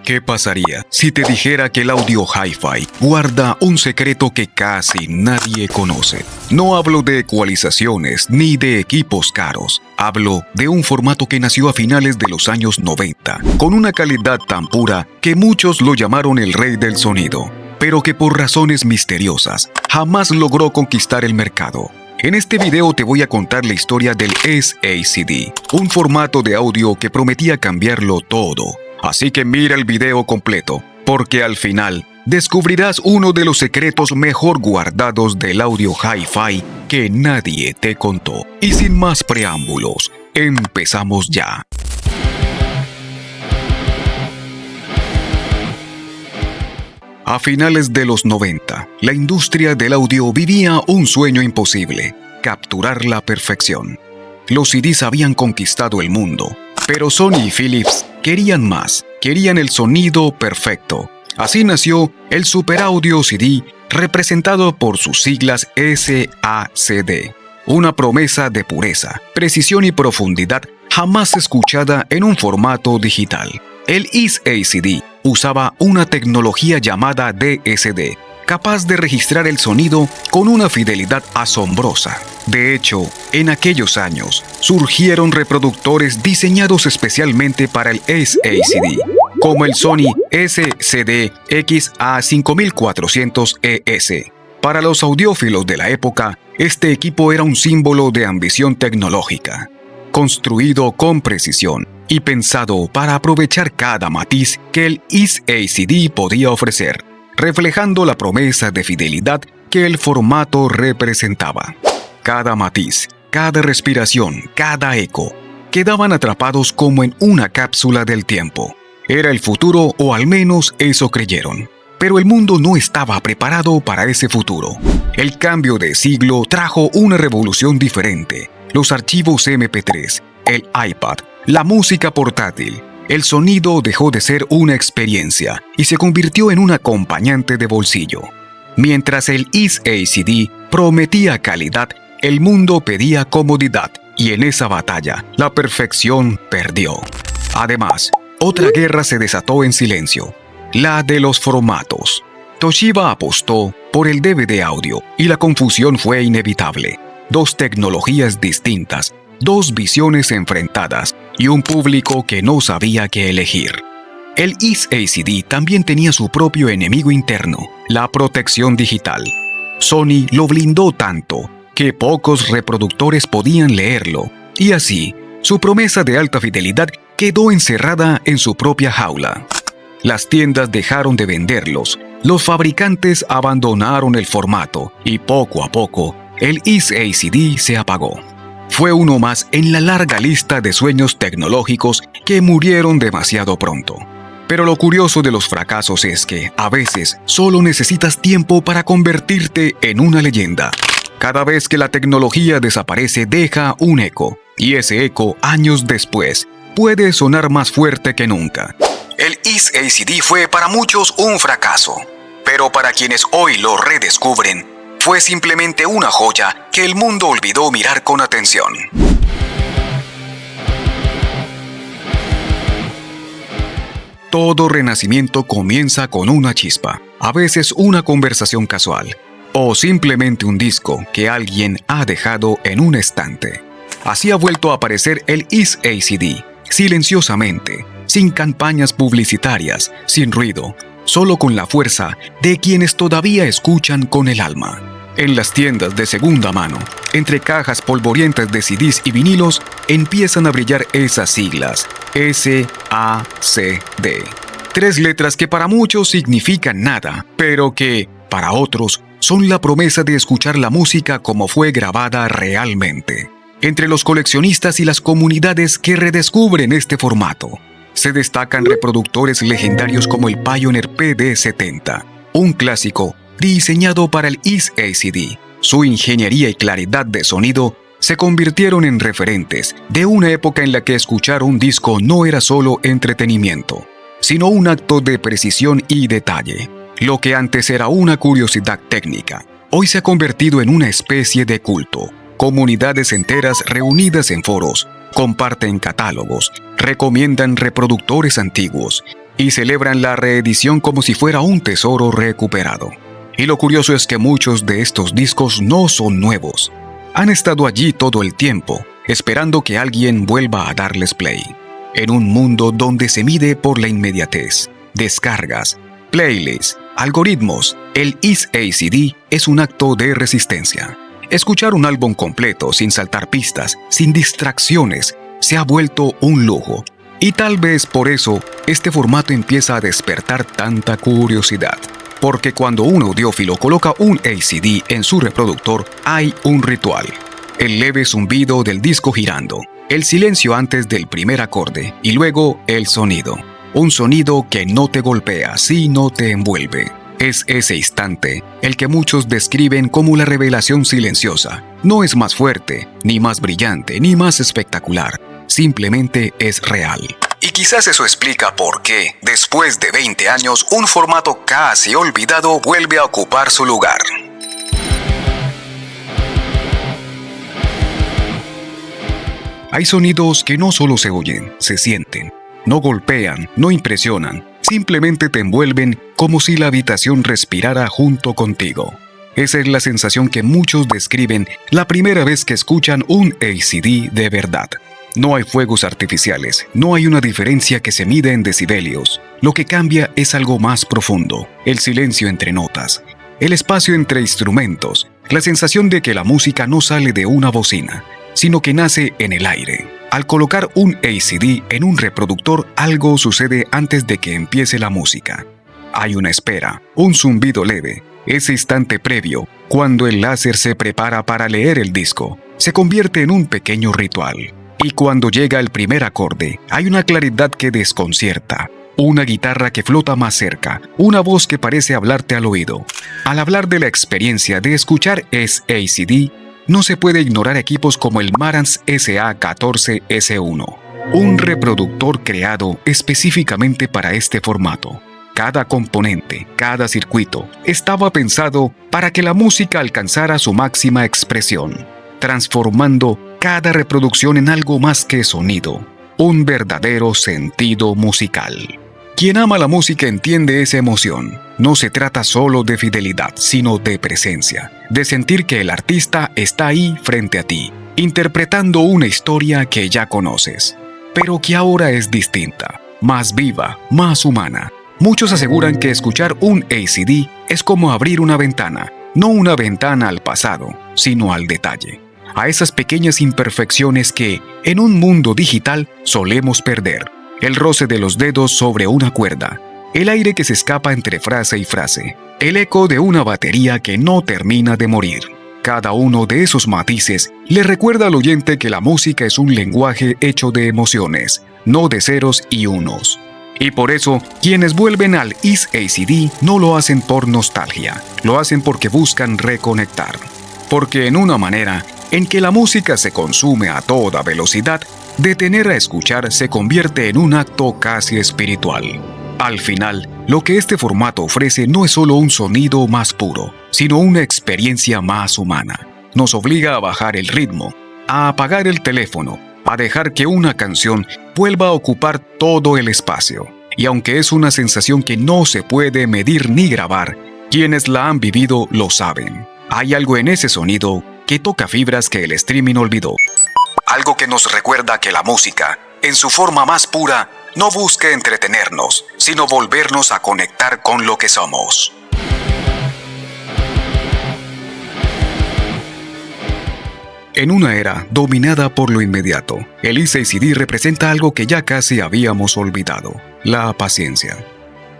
¿Qué pasaría si te dijera que el audio hi-fi guarda un secreto que casi nadie conoce? No hablo de ecualizaciones ni de equipos caros. Hablo de un formato que nació a finales de los años 90, con una calidad tan pura que muchos lo llamaron el rey del sonido, pero que por razones misteriosas jamás logró conquistar el mercado. En este video te voy a contar la historia del SACD, un formato de audio que prometía cambiarlo todo. Así que mira el video completo, porque al final descubrirás uno de los secretos mejor guardados del audio hi-fi que nadie te contó. Y sin más preámbulos, empezamos ya. A finales de los 90, la industria del audio vivía un sueño imposible: capturar la perfección. Los CDs habían conquistado el mundo, pero Sony y Philips querían más, querían el sonido perfecto. Así nació el Super Audio CD, representado por sus siglas SACD, una promesa de pureza, precisión y profundidad jamás escuchada en un formato digital. El SACD usaba una tecnología llamada DSD, capaz de registrar el sonido con una fidelidad asombrosa. De hecho, en aquellos años, surgieron reproductores diseñados especialmente para el SACD, como el Sony SCD XA5400ES. Para los audiófilos de la época, este equipo era un símbolo de ambición tecnológica, construido con precisión y pensado para aprovechar cada matiz que el SACD podía ofrecer, reflejando la promesa de fidelidad que el formato representaba. Cada matiz, cada respiración, cada eco, quedaban atrapados como en una cápsula del tiempo. Era el futuro, o al menos eso creyeron. Pero el mundo no estaba preparado para ese futuro. El cambio de siglo trajo una revolución diferente: los archivos MP3, el iPad, la música portátil. El sonido dejó de ser una experiencia y se convirtió en un acompañante de bolsillo. Mientras el SACD prometía calidad, el mundo pedía comodidad, y en esa batalla, la perfección perdió. Además, otra guerra se desató en silencio: la de los formatos. Toshiba apostó por el DVD audio, y la confusión fue inevitable. Dos tecnologías distintas, dos visiones enfrentadas, y un público que no sabía qué elegir. El SACD también tenía su propio enemigo interno: la protección digital. Sony lo blindó tanto que pocos reproductores podían leerlo, y así, su promesa de alta fidelidad quedó encerrada en su propia jaula. Las tiendas dejaron de venderlos, los fabricantes abandonaron el formato, y poco a poco, el SACD se apagó. Fue uno más en la larga lista de sueños tecnológicos que murieron demasiado pronto. Pero lo curioso de los fracasos es que, a veces, solo necesitas tiempo para convertirte en una leyenda. Cada vez que la tecnología desaparece, deja un eco, y ese eco, años después, puede sonar más fuerte que nunca. El SACD fue para muchos un fracaso, pero para quienes hoy lo redescubren, fue simplemente una joya que el mundo olvidó mirar con atención. Todo renacimiento comienza con una chispa, a veces una conversación casual, o simplemente un disco que alguien ha dejado en un estante. Así ha vuelto a aparecer el SACD, silenciosamente, sin campañas publicitarias, sin ruido, solo con la fuerza de quienes todavía escuchan con el alma. En las tiendas de segunda mano, entre cajas polvorientas de CDs y vinilos, empiezan a brillar esas siglas: SACD. 3 letras que para muchos significan nada, pero que, para otros, son la promesa de escuchar la música como fue grabada realmente. Entre los coleccionistas y las comunidades que redescubren este formato, se destacan reproductores legendarios como el Pioneer PD-70, un clásico diseñado para el SACD. Su ingeniería y claridad de sonido se convirtieron en referentes de una época en la que escuchar un disco no era solo entretenimiento, sino un acto de precisión y detalle. Lo que antes era una curiosidad técnica, hoy se ha convertido en una especie de culto. Comunidades enteras reunidas en foros, comparten catálogos, recomiendan reproductores antiguos y celebran la reedición como si fuera un tesoro recuperado. Y lo curioso es que muchos de estos discos no son nuevos. Han estado allí todo el tiempo, esperando que alguien vuelva a darles play. En un mundo donde se mide por la inmediatez, descargas, playlists, algoritmos, el Is ACD es un acto de resistencia. Escuchar un álbum completo sin saltar pistas, sin distracciones, se ha vuelto un lujo. Y tal vez por eso este formato empieza a despertar tanta curiosidad. Porque cuando un audiófilo coloca un ACD en su reproductor, hay un ritual. El leve zumbido del disco girando, el silencio antes del primer acorde y luego el sonido. Un sonido que no te golpea, sino te envuelve. Es ese instante el que muchos describen como la revelación silenciosa. No es más fuerte, ni más brillante, ni más espectacular. Simplemente es real. Y quizás eso explica por qué, después de 20 años, un formato casi olvidado vuelve a ocupar su lugar. Hay sonidos que no solo se oyen, se sienten. No golpean, no impresionan, simplemente te envuelven como si la habitación respirara junto contigo. Esa es la sensación que muchos describen la primera vez que escuchan un ACD de verdad. No hay fuegos artificiales, no hay una diferencia que se mide en decibelios. Lo que cambia es algo más profundo, el silencio entre notas, el espacio entre instrumentos, la sensación de que la música no sale de una bocina, sino que nace en el aire. Al colocar un ACD en un reproductor, algo sucede antes de que empiece la música. Hay una espera, un zumbido leve, ese instante previo, cuando el láser se prepara para leer el disco, se convierte en un pequeño ritual. Y cuando llega el primer acorde, hay una claridad que desconcierta, una guitarra que flota más cerca, una voz que parece hablarte al oído. Al hablar de la experiencia de escuchar ACD, no se puede ignorar equipos como el Marantz SA14S1, un reproductor creado específicamente para este formato. Cada componente, cada circuito, estaba pensado para que la música alcanzara su máxima expresión, transformando cada reproducción en algo más que sonido, un verdadero sentido musical. Quien ama la música entiende esa emoción. No se trata solo de fidelidad, sino de presencia, de sentir que el artista está ahí frente a ti, interpretando una historia que ya conoces, pero que ahora es distinta, más viva, más humana. Muchos aseguran que escuchar un ACD es como abrir una ventana, no una ventana al pasado, sino al detalle, a esas pequeñas imperfecciones que, en un mundo digital, solemos perder. El roce de los dedos sobre una cuerda, el aire que se escapa entre frase y frase, el eco de una batería que no termina de morir. Cada uno de esos matices le recuerda al oyente que la música es un lenguaje hecho de emociones, no de ceros y unos. Y por eso, quienes vuelven al Is ACD no lo hacen por nostalgia, lo hacen porque buscan reconectar. Porque en una manera en que la música se consume a toda velocidad, detener a escuchar se convierte en un acto casi espiritual. Al final, lo que este formato ofrece no es solo un sonido más puro, sino una experiencia más humana. Nos obliga a bajar el ritmo, a apagar el teléfono, a dejar que una canción vuelva a ocupar todo el espacio. Y aunque es una sensación que no se puede medir ni grabar, quienes la han vivido lo saben. Hay algo en ese sonido que toca fibras que el streaming olvidó. Algo que nos recuerda que la música, en su forma más pura, no busca entretenernos, sino volvernos a conectar con lo que somos. En una era dominada por lo inmediato, el Is ACD representa algo que ya casi habíamos olvidado: la paciencia.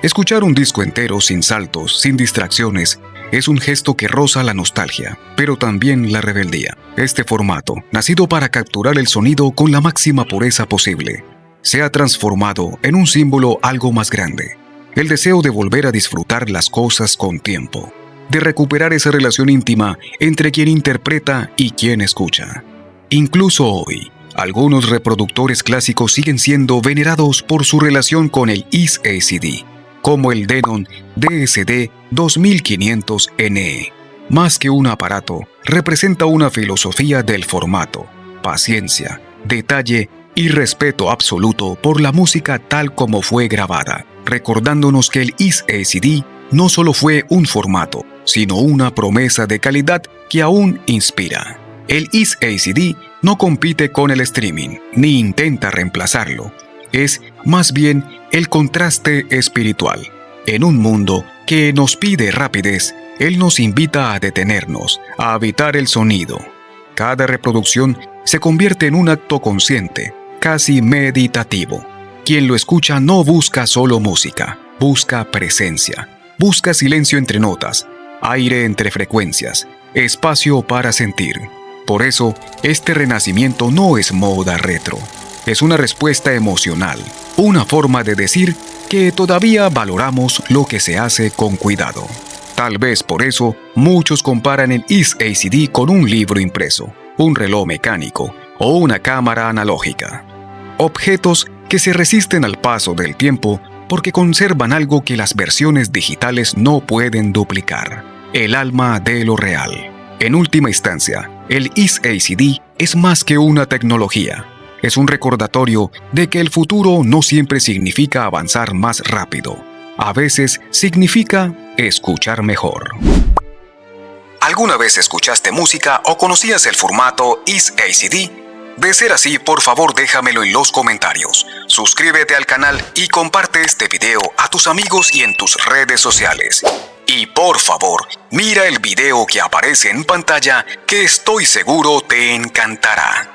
Escuchar un disco entero sin saltos, sin distracciones, es un gesto que roza la nostalgia, pero también la rebeldía. Este formato, nacido para capturar el sonido con la máxima pureza posible, se ha transformado en un símbolo algo más grande: el deseo de volver a disfrutar las cosas con tiempo, de recuperar esa relación íntima entre quien interpreta y quien escucha. Incluso hoy, algunos reproductores clásicos siguen siendo venerados por su relación con el Is ACD, como el Denon DSD 2500NE. Más que un aparato, representa una filosofía del formato, paciencia, detalle y respeto absoluto por la música tal como fue grabada, recordándonos que el Is ACD no solo fue un formato, sino una promesa de calidad que aún inspira. El Is ACD no compite con el streaming, ni intenta reemplazarlo. Es, más bien, el contraste espiritual. En un mundo que nos pide rapidez, él nos invita a detenernos, a habitar el sonido. Cada reproducción se convierte en un acto consciente, casi meditativo. Quien lo escucha no busca solo música, busca presencia, busca silencio entre notas, aire entre frecuencias, espacio para sentir. Por eso, este renacimiento no es moda retro, es una respuesta emocional, una forma de decir que todavía valoramos lo que se hace con cuidado. Tal vez por eso, muchos comparan el Is ACD con un libro impreso, un reloj mecánico o una cámara analógica. Objetos que se resisten al paso del tiempo porque conservan algo que las versiones digitales no pueden duplicar: el alma de lo real. En última instancia, el Is ACD es más que una tecnología. Es un recordatorio de que el futuro no siempre significa avanzar más rápido. A veces significa escuchar mejor. ¿Alguna vez escuchaste música o conocías el formato Is ACD? De ser así, por favor déjamelo en los comentarios. Suscríbete al canal y comparte este video a tus amigos y en tus redes sociales. Y por favor, mira el video que aparece en pantalla, que estoy seguro te encantará.